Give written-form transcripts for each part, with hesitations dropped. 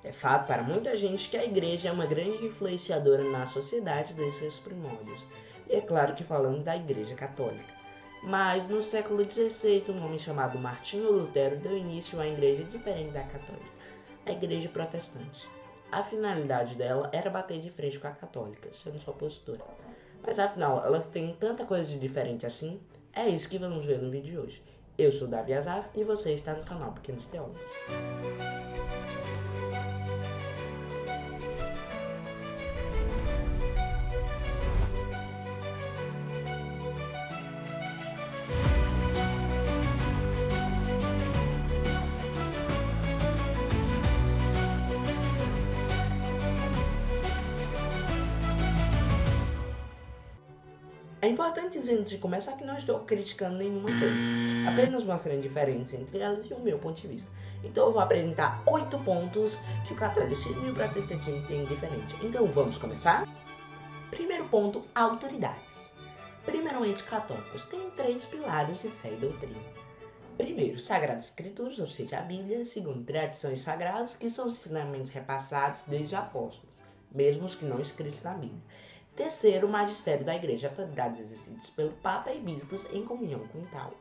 É fato para muita gente que a igreja é uma grande influenciadora na sociedade desde seus primórdios. E é claro que falamos da igreja católica. Mas no século XVI, um homem chamado Martinho Lutero deu início a uma igreja diferente da católica, a igreja protestante. A finalidade dela era bater de frente com a católica, sendo sua opositora. Mas afinal, elas têm tanta coisa de diferente assim? É isso que vamos ver no vídeo de hoje. Eu sou Davi Azaf e você está no canal Pequenos Teólogos. É importante dizer antes de começar que não estou criticando nenhuma coisa, apenas mostrando diferença entre elas e o meu ponto de vista. Então eu vou apresentar 8 pontos que o catolicismo e o protestantismo têm diferente. Então vamos começar? Primeiro ponto, autoridades. Primeiramente, católicos têm 3 pilares de fé e doutrina. Primeiro, Sagradas Escrituras, ou seja, a Bíblia. Segundo, tradições sagradas, que são os ensinamentos repassados desde os apóstolos, mesmo os que não escritos na Bíblia. Terceiro, o magistério da igreja, autoridades exercidas pelo Papa e bispos em comunhão com tal.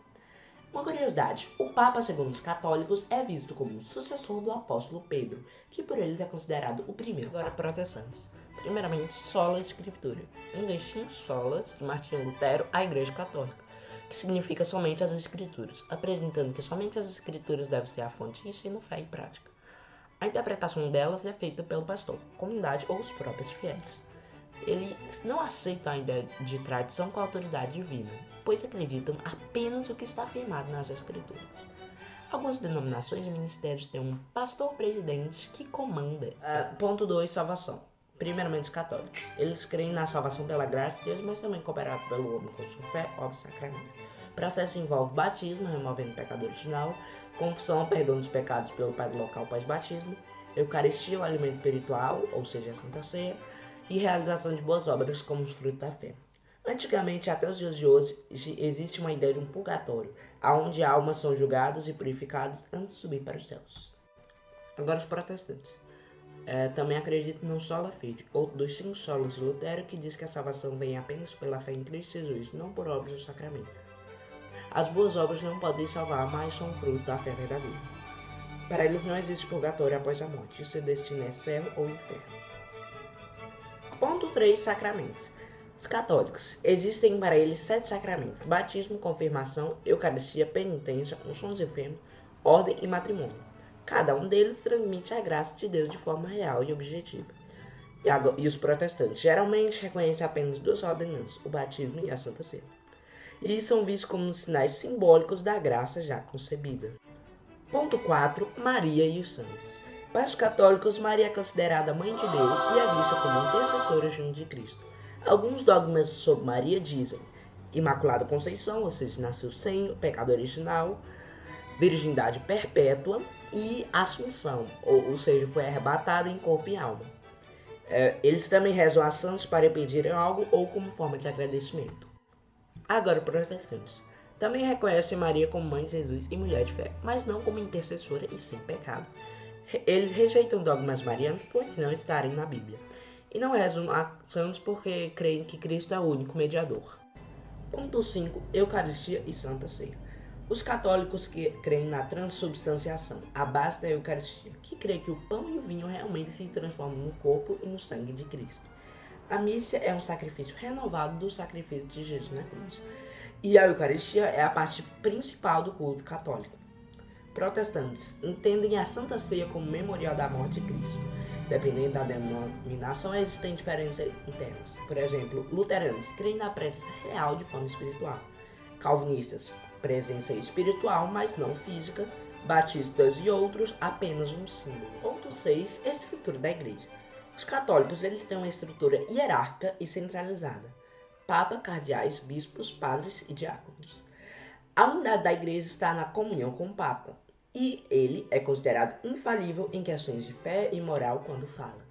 Uma curiosidade, o Papa, segundo os católicos, é visto como sucessor do apóstolo Pedro, que por eles é considerado o primeiro. Agora, protestantes. Primeiramente, sola escritura, um dos 5 solas de Martinho Lutero à Igreja Católica, que significa somente as escrituras, apresentando que somente as escrituras devem ser a fonte de ensino, fé e prática. A interpretação delas é feita pelo pastor, comunidade ou os próprios fiéis. Eles não aceitam a ideia de tradição com a autoridade divina, pois acreditam apenas o que está afirmado nas escrituras. Algumas denominações e ministérios têm um pastor-presidente que comanda. Ponto 2. Salvação. Primeiramente, os católicos. Eles creem na salvação pela graça de Deus, mas também cooperado pelo homem com sua fé, obras e sacramentos. O processo envolve batismo, removendo o pecado original, confissão, perdão dos pecados pelo padre local pós-batismo, eucaristia, o alimento espiritual, ou seja, a Santa Ceia, e realização de boas obras como fruto da fé. Antigamente, até os dias de hoje, existe uma ideia de um purgatório, onde almas são julgadas e purificadas antes de subir para os céus. Agora os protestantes. Também acreditam no sola fide, outro dos 5 solos de Lutero, que diz que a salvação vem apenas pela fé em Cristo Jesus, não por obras ou sacramentos. As boas obras não podem salvar, mas são fruto da fé verdadeira. Para eles não existe purgatório após a morte, o seu destino é céu ou inferno. Ponto 3. Sacramentos. Os católicos. Existem para eles 7 sacramentos: batismo, confirmação, eucaristia, penitência, unção dos enfermos, ordem e matrimônio. Cada um deles transmite a graça de Deus de forma real e objetiva. E os protestantes geralmente reconhecem apenas 2 ordenanças, o batismo e a Santa Ceia. E são vistos como sinais simbólicos da graça já concebida. Ponto 4. Maria e os santos. Para os católicos, Maria é considerada a mãe de Deus e é vista como intercessora junto de Cristo. Alguns dogmas sobre Maria dizem Imaculada Conceição, ou seja, nasceu sem o pecado original, virgindade perpétua e Assunção, ou seja, foi arrebatada em corpo e alma. Eles também rezam a santos para pedirem algo ou como forma de agradecimento. Agora, protestantes. Também reconhecem Maria como mãe de Jesus e mulher de fé, mas não como intercessora e sem pecado. Eles rejeitam dogmas marianos por não estarem na Bíblia. E não rezam a santos porque creem que Cristo é o único mediador. Ponto 5. Eucaristia e Santa Ceia. Os católicos que creem na transubstanciação, a base da Eucaristia, que crê que o pão e o vinho realmente se transformam no corpo e no sangue de Cristo. A missa é um sacrifício renovado do sacrifício de Jesus na cruz. E a Eucaristia é a parte principal do culto católico. Protestantes entendem a Santa Ceia como memorial da morte de Cristo. Dependendo da denominação, existem diferenças internas. Por exemplo, luteranos creem na presença real de forma espiritual. Calvinistas, presença espiritual, mas não física. Batistas e outros, apenas um símbolo. Ponto 6. Estrutura da igreja. Os católicos eles têm uma estrutura hierárquica e centralizada. Papa, cardeais, bispos, padres e diáconos. A unidade da igreja está na comunhão com o Papa. E ele é considerado infalível em questões de fé e moral quando fala.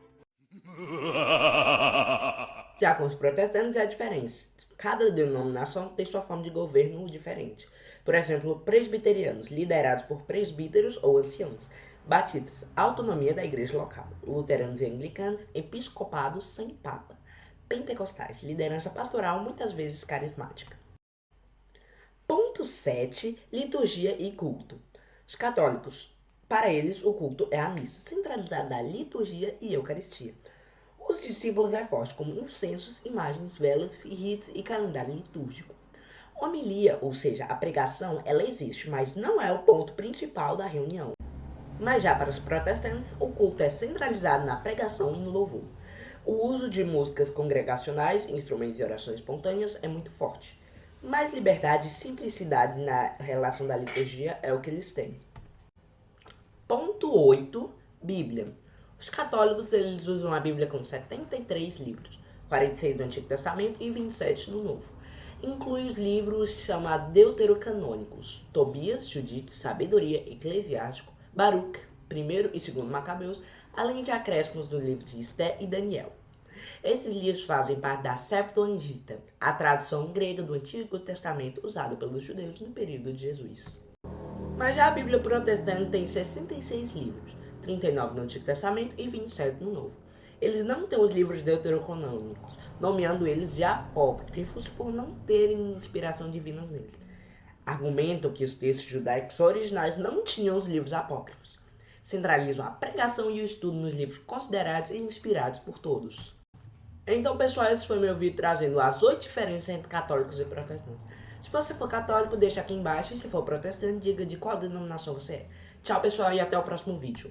Já com os protestantes é a diferença. Cada denominação tem sua forma de governo diferente. Por exemplo, presbiterianos, liderados por presbíteros ou anciãos. Batistas, autonomia da igreja local. Luteranos e anglicanos, episcopado sem papa. Pentecostais, liderança pastoral muitas vezes carismática. Ponto 7. Liturgia e culto. Os católicos, para eles, o culto é a missa, centralizada na liturgia e eucaristia. Os discípulos é forte, como incensos, imagens, velas, ritos e calendário litúrgico. Homilia, ou seja, a pregação, ela existe, mas não é o ponto principal da reunião. Mas já para os protestantes, o culto é centralizado na pregação e no louvor. O uso de músicas congregacionais, instrumentos de oração espontâneas é muito forte. Mais liberdade e simplicidade na relação da liturgia é o que eles têm. Ponto 8. Bíblia. Os católicos eles usam a Bíblia com 73 livros, 46 do Antigo Testamento e 27 no Novo. Inclui os livros chamados deuterocanônicos, Tobias, Judite, Sabedoria, Eclesiástico, Baruque, 1º e 2º Macabeus, além de acréscimos do livro de Esté e Daniel. Esses livros fazem parte da Septuaginta, a tradução grega do Antigo Testamento usada pelos judeus no período de Jesus. Mas já a Bíblia protestante tem 66 livros, 39 no Antigo Testamento e 27 no Novo. Eles não têm os livros deuterocanônicos, nomeando eles de apócrifos por não terem inspiração divina neles. Argumentam que os textos judaicos originais não tinham os livros apócrifos. Centralizam a pregação e o estudo nos livros considerados e inspirados por todos. Então, pessoal, esse foi meu vídeo trazendo as 8 diferenças entre católicos e protestantes. Se você for católico, deixa aqui embaixo. E se for protestante, diga de qual denominação você é. Tchau, pessoal, e até o próximo vídeo.